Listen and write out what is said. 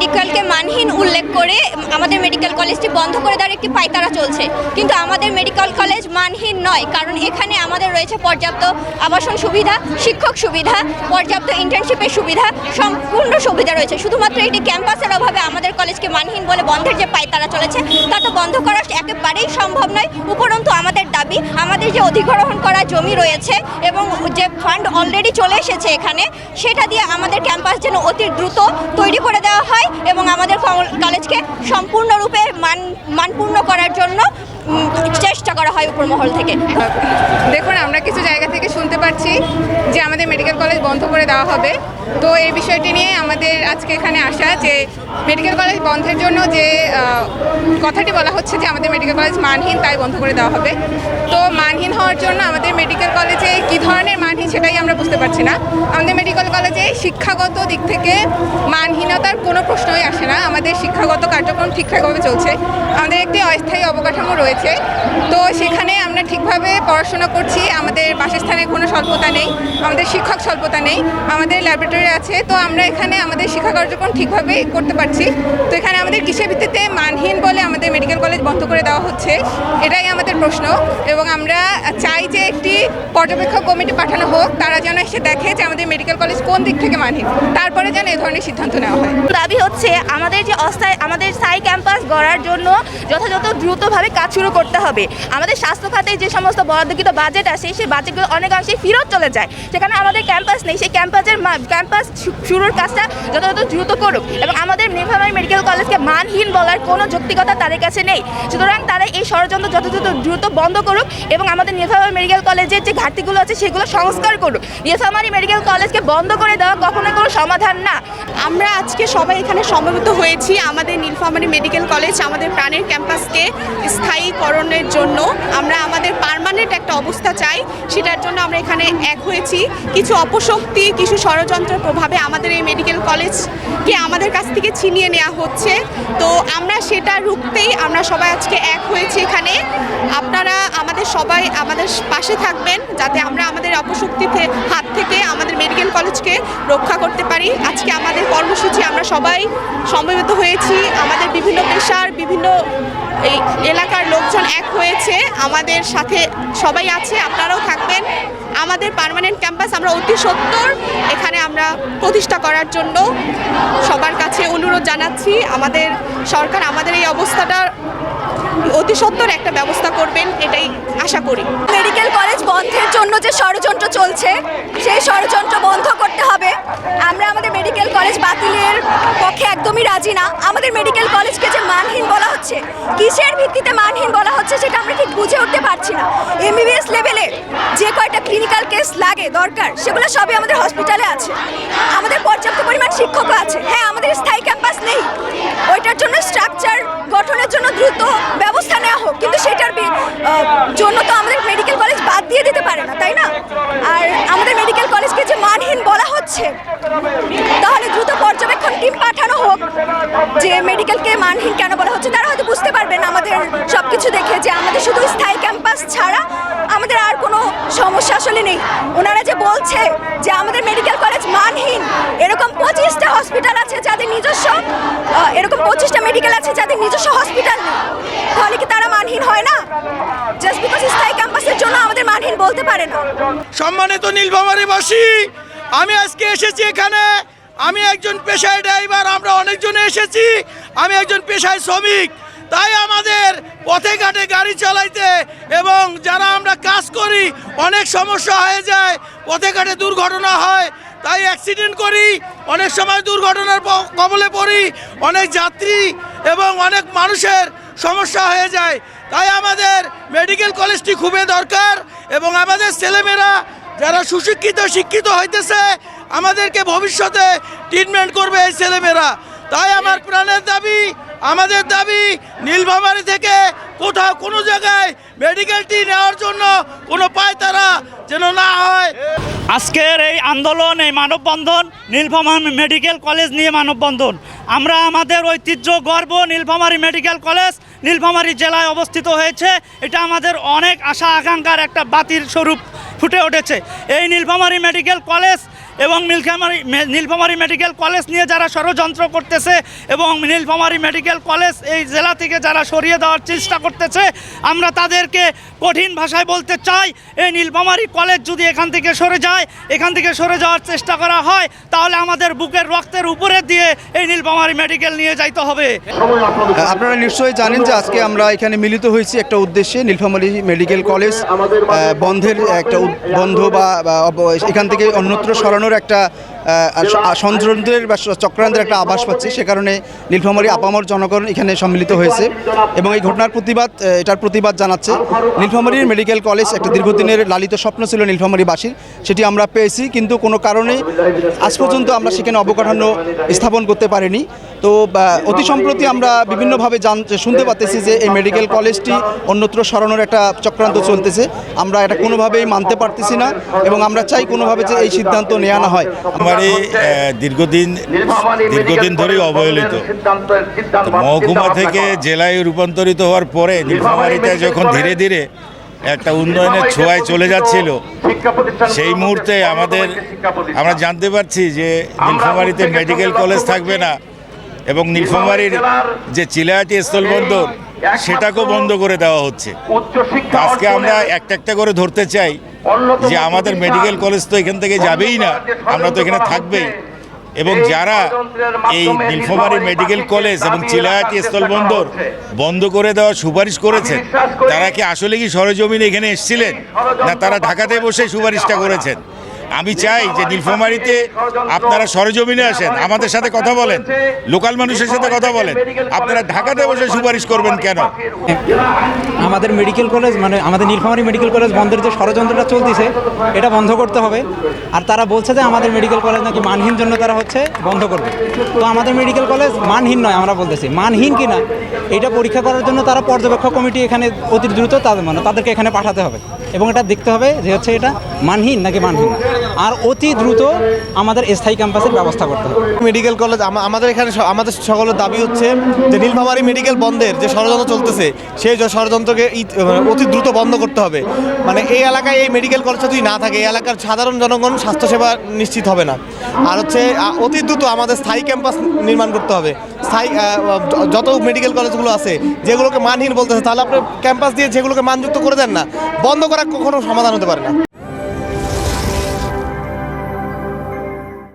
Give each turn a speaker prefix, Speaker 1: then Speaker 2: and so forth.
Speaker 1: মেডিকেলকে মানহীন উল্লেখ করে আমাদের মেডিকেল কলেজটি বন্ধ করে দেওয়ার একটি পায়তারা চলছে, কিন্তু আমাদের মেডিকেল কলেজ মানহীন নয়, কারণ এখানে আমাদের রয়েছে পর্যাপ্ত আবাসন সুবিধা, শিক্ষক সুবিধা, পর্যাপ্ত ইন্টার্নশিপের সুবিধা, সম্পূর্ণ সুবিধা রয়েছে। শুধুমাত্র একটি ক্যাম্পাসের অভাবে আমাদের কলেজকে মানহীন বলে বন্ধের যে পায়তারা চলেছে তা তো বন্ধ করা একেবারেই সম্ভব নয়। উপরন্তু আমাদের দাবি, আমাদের যে অধিগ্রহণ করা জমি রয়েছে এবং যে ফান্ড অলরেডি চলে এসেছে এখানে, সেটা দিয়ে আমাদের ক্যাম্পাস যেন অতি দ্রুত তৈরি করে দেওয়া হয় এবং আমাদের কলেজকে সম্পূর্ণরূপে মানপূর্ণ করার জন্য চেষ্টা করা হয় উপর মহল থেকে।
Speaker 2: দেখুন, আমরা কিছু জায়গা থেকে শুনতে পাচ্ছি যে আমাদের মেডিকেল কলেজ বন্ধ করে দেওয়া হবে। তো এই বিষয়টি নিয়ে আমাদের আজকে এখানে আসা, যে মেডিকেল কলেজ বন্ধের জন্য যে কথাটি বলা হচ্ছে যে আমাদের মেডিকেল কলেজ মানহীন, তাই বন্ধ করে দেওয়া হবে। তো মানহীন হওয়ার জন্য আমাদের মেডিকেল কলেজে কী ধরনের মানহীন সেটাই আমরা বুঝতে পারছি না। আমাদের মেডিকেল কলেজে শিক্ষাগত দিক থেকে মানহীনতার কোনো প্রশ্নই আসে না। আমাদের শিক্ষাগত কার্যক্রম ঠিকঠাকভাবে চলছে। আমাদের একটি অস্থায়ী অবকাঠামো রয়েছে, তো সেখানে আমরা ঠিকভাবে পড়াশোনা করছি। আমাদের বাসস্থানের কোনো স্বল্পতা নেই, আমাদের শিক্ষক স্বল্পতা নেই, আমাদের ল্যাবরেটরি আছে। তো আমরা এখানে আমাদের শিক্ষা কার্যক্রম ঠিকভাবে করতে পারছি। তো এখানে আমাদের কিসের ভিত্তিতে মানহীন বলে আমাদের মেডিকেল কলেজ বন্ধ করে দেওয়া হচ্ছে, এটাই আমাদের প্রশ্ন। এবং আমরা চাই যে একটি পর্যবেক্ষক কমিটি পাঠানো হোক, তারা যেন এসে দেখে যে আমাদের মেডিকেল কলেজ কোন দিক থেকে মানহীন, তারপরে যেন এই ধরনের সিদ্ধান্ত নেওয়া হয়।
Speaker 3: দাবি হচ্ছে আমাদের যে আমাদের স্থায়ী ক্যাম্পাস গড়ার জন্য যথাযথ দ্রুতভাবে কাজ শুরু করতে হবে। আমাদের স্বাস্থ্য খাতে যে সমস্ত বরাদ্দকৃত বাজেট আছে, সেই বাজেটগুলো অনেকাংশে ফেরত চলে যায়। সেখানে আমাদের ক্যাম্পাস নেই, সেই ক্যাম্পাস শুরুর কাজটা যথাযথ দ্রুত করুক এবং আমাদের নীলফামারী মেডিকেল কলেজকে মানহীন বলার কোনো যৌক্তিকতা তাদের কাছে নেই। সুতরাং তারা এই ষড়যন্ত্র যথাযথ দ্রুত বন্ধ করুক এবং আমাদের নীলফামারী মেডিকেল কলেজের যে ঘাটতিগুলো আছে সেগুলো সংস্কার করুক। নীলফামারী মেডিকেল কলেজকে বন্ধ করে দেওয়া কখনোই কোনো সমাধান না।
Speaker 4: আমরা আজকে সবাই এখানে সমবেত হয়েছি আমাদের নীলফামারী মেডিকেল কলেজ আমাদের প্রাণের ক্যাম্পাসকে স্থায়ীকরণের জন্য। আমরা আমাদের পার্মানেন্ট একটা অবস্থা চাই, সেটার জন্য আমরা এখানে এক হয়েছি। কিছু অপশক্তি, কিছু ষড়যন্ত্রের প্রভাবে আমাদের এই মেডিকেল কলেজকে আমাদের কাছ থেকে ছিনিয়ে নেওয়া হচ্ছে। তো আমরা সেটা রুখতেই আমরা সবাই আজকে এক হয়েছি এখানে। আপনারা সবাই আমাদের পাশে থাকবেন, যাতে আমরা আমাদের অপশক্তিতে হাত থেকে আমাদের মেডিকেল কলেজকে রক্ষা করতে পারি। আজকে আমাদের কর্মসূচি আমরা সবাই সমবেত হয়েছি, আমাদের বিভিন্ন পেশার বিভিন্ন এই এলাকার লোকজন এক হয়েছে, আমাদের সাথে সবাই আছে, আপনারাও থাকবেন। আমাদের পার্মানেন্ট ক্যাম্পাস আমরা অতি সত্বর এখানে আমরা প্রতিষ্ঠা করার জন্য সবার কাছে অনুরোধ জানাচ্ছি। আমাদের সরকার আমাদের এই অবস্থাটা অতি সত্বর একটা ব্যবস্থা করবেন, এটাই আশা করি।
Speaker 1: মেডিকেল কলেজ বন্ধের জন্য যে ষড়যন্ত্র চলছে, সেই ষড়যন্ত্র বন্ধ করতে হবে। আমরা আমাদের মেডিকেল কলেজ বাতিলের পক্ষে একদমই রাজি না। আমাদের মেডিকেল কলেজকে যে মানহীন বলা হচ্ছে, কিসের ভিত্তিতে মানহীন বলা হচ্ছে সেটা আমরা ঠিক বুঝে উঠতে পারছি না। এমবিবিএস লেভেলে যে কয়টা ক্লিনিক্যাল কেস লাগে দরকার, সেগুলো সবই আমাদের হসপিটালে আছে। আমাদের পর্যাপ্ত পরিমাণ শিক্ষকও আছে। হ্যাঁ, আমাদের স্থায়ী ক্যাম্পাস নেই, ওইটার জন্য স্ট্রাকচার গঠনের জন্য দ্রুত ব্যবস্থা নেওয়া হোক, কিন্তু সেটার জন্য তো আমাদের মেডিকেল কলেজ বাদ দিয়ে দিতে পারে না, তাই না? আর আমাদের মেডিকেল কলেজকে যে মানহীন বলা হচ্ছে, তাহলে দ্রুত পর্যবেক্ষণ টিম পাঠানো হোক যে মেডিকেলকে মানহীন কেন বলা হচ্ছে। তারা হয়তো বুঝতে পারবেন আমাদের সব কিছু দেখে যে আমাদের শুধু স্থায়ী ক্যাম্পাস ছাড়া আমাদের আর কোনো সমস্যা আসলে নেই। ওনারা যে বলছে যে আমাদের মেডিকেল কলেজ মানহীন, এরকম 25টা হসপিটাল আছে যাদের নিজস্ব, এরকম 25টা মেডিকেল আছে যাদের নিজস্ব হসপিটাল নেই, তাহলে কি তারা মানহীন হয় না? জাস্ট বিকজ স্থায়ী ক্যাম্পাসের জন্য আমাদের মানহীন বলতে পারে না।
Speaker 5: সম্মানিত নীলফামারীবাসী, আমি আজকে এসেছি এখানে, আমি একজন পেশায় ড্রাইভার, আমরা অনেকজনে এসেছি। আমি একজন পেশায় শ্রমিক, তাই আমাদের পথে ঘাটে গাড়ি চালাইতে এবং যারা আমরা কাজ করি অনেক সমস্যা হয়ে যায়, পথে ঘাটে দুর্ঘটনা হয়, তাই অ্যাক্সিডেন্ট করি, অনেক সময় দুর্ঘটনার কবলে পড়ি, অনেক যাত্রী এবং অনেক মানুষের সমস্যা হয়ে যায়। তাই আমাদের মেডিকেল কলেজটি খুবই দরকার এবং আমাদের ছেলেমেয়েরা যারা সুশিক্ষিত শিক্ষিত হইতেছে, আমাদেরকে ভবিষ্যতে ট্রিটমেন্ট করবে এই ছেলেমেয়েরা। তাই আমার প্রাণের দাবি, আমাদের দাবি, নীলফামারী থেকে কোথাও কোনো জায়গায় মেডিকেলটি নেওয়ার জন্য কোনো পায়তারা যেন না হয়।
Speaker 6: আজকের এই আন্দোলন, এই মানববন্ধন নীলফামারী মেডিকেল কলেজ নিয়ে মানববন্ধন। আমরা আমাদের ঐতিহ্য, গর্ব, নীলফামারী মেডিকেল কলেজ নীলফামারী জেলায় অবস্থিত হয়েছে। এটা আমাদের অনেক আশা আকাঙ্ক্ষার একটা বাতির স্বরূপ ফুটে উঠেছে। এই নীলফামারী মেডিকেল কলেজ এবং নীলফামারী মেডিকেল কলেজ নিয়ে যারা ষড়যন্ত্র করতেছে এবং নীলফামারী মেডিকেল কলেজ এই জেলা থেকে যারা সরিয়ে দেওয়ার চেষ্টা করতেছে, আমরা তাদেরকে কঠিন ভাষায় বলতে চাই, এই নীলফামারী কলেজ যদি এখান থেকে সরে যায়, এখান থেকে সরে যাওয়ার চেষ্টা করা হয়, তাহলে আমাদের বুকের রক্তের উপরে দিয়ে এই নীলফামারী মেডিকেল নিয়ে যাইতে হবে।
Speaker 7: আপনারা নিশ্চয়ই জানেন যে আজকে আমরা এখানে মিলিত হয়েছি একটা উদ্দেশ্যে, নীলফামারী মেডিকেল কলেজ বন্ধের একটা বন্ধ বা এখান থেকে অন্যত্র সরানোর একটা ষড়যন্ত্রের বা চক্রান্তের একটা আভাস পাচ্ছি। সে কারণে নীলফামারী আপামর জনগণ এখানে সম্মিলিত হয়েছে এবং এই ঘটনার এটার প্রতিবাদ জানাচ্ছে। নীলফামারীর মেডিকেল কলেজ একটা দীর্ঘদিনের লালিত স্বপ্ন ছিল নীলফামারীবাসীর, সেটি আমরা পেয়েছি, কিন্তু কোনো কারণে আজ পর্যন্ত আমরা সেখানে অবকাঠামো স্থাপন করতে পারিনি। তো অতি সম্প্রতি আমরা বিভিন্নভাবে শুনতে পাচ্ছি যে এই মেডিকেল কলেজটি অন্যত্র সরানোর একটা চক্রান্ত চলতেছে। আমরা এটা কোনোভাবেই মানতে পারতেছি না এবং আমরা চাই কোনোভাবে যে এই সিদ্ধান্ত নেওয়া না হয়।
Speaker 8: দীর্ঘদিন ধরেই অবহেলিত, মহকুমা থেকে জেলায় রূপান্তরিত হওয়ার পরে নীলফামারীতে যখন ধীরে ধীরে একটা উন্নয়নের ছোঁয়ায় চলে যাচ্ছিল, সেই মুহূর্তে আমরা জানতে পারছি যে নীলফামারীতে মেডিকেল কলেজ থাকবে না এবং নীলফামারীর যে চিলাহাটি স্থলবন্দর সেটাকেও বন্ধ করে দেওয়া হচ্ছে। আজকে আমরা একটা একটা করে ধরতে চাই যে আমাদের মেডিকেল কলেজ তো এখান থেকে যাবেই না, আমরা তো এখানে থাকবেই। এবং যারা এই নীলফামারী মেডিকেল কলেজ এবং চিলাহাটি স্থলবন্দর বন্ধ করে দেওয়ার সুপারিশ করেছেন, তারা কি আসলে কি সরেজমিনে এখানে এসেছিলেন, না তারা ঢাকাতে বসে সুপারিশটা করেছেন? আমি চাই যে নীলফামারীতে আপনারা সরেজমিনে আসেন, আমাদের সাথে কথা বলেন, লোকাল মানুষের সাথে কথা বলেন। আপনারা ঢাকাতে বসে সুপারিশ করবেন কেন?
Speaker 9: আমাদের মেডিকেল কলেজ আমাদের নীলফামারী মেডিকেল কলেজ বন্ধের যে ষড়যন্ত্রটা চলতেছে এটা বন্ধ করতে হবে। আর তারা বলছে যে আমাদের মেডিকেল কলেজ নাকি মানহীন জন্য তারা বন্ধ করবে। তো আমাদের মেডিকেল কলেজ মানহীন নয়, আমরা বলতেছি মানহীন কিনা এটা পরীক্ষা করার জন্য তারা পর্যবেক্ষক কমিটি এখানে অতি দ্রুত তাদেরকে এখানে পাঠাতে হবে এবং এটা দেখতে হবে যে এটা মানহীন নাকি মানহীন না। আর অতি দ্রুত আমাদের স্থায়ী ক্যাম্পাসের ব্যবস্থা করতে হবে।
Speaker 10: মেডিকেল কলেজ আমাদের এখানে আমাদের সকলের দাবি হচ্ছে যে নীলফামারী মেডিকেল বন্ধের যে ষড়যন্ত্র চলতেছে সেই ষড়যন্ত্রকে অতি দ্রুত বন্ধ করতে হবে। এই এলাকায় এই মেডিকেল কলেজটা যদি না থাকে, এই এলাকার সাধারণ জনগণ স্বাস্থ্যসেবা নিশ্চিত হবে না। আর অতি দ্রুত আমাদের স্থায়ী ক্যাম্পাস নির্মাণ করতে হবে। স্থায়ী যত মেডিকেল কলেজগুলো আছে যেগুলোকে মানহীন বলতেছে, তাহলে আপনি ক্যাম্পাস দিয়ে যেগুলোকে মানযুক্ত করে দেন না, বন্ধ করা কখনো সমাধান হতে পারে না।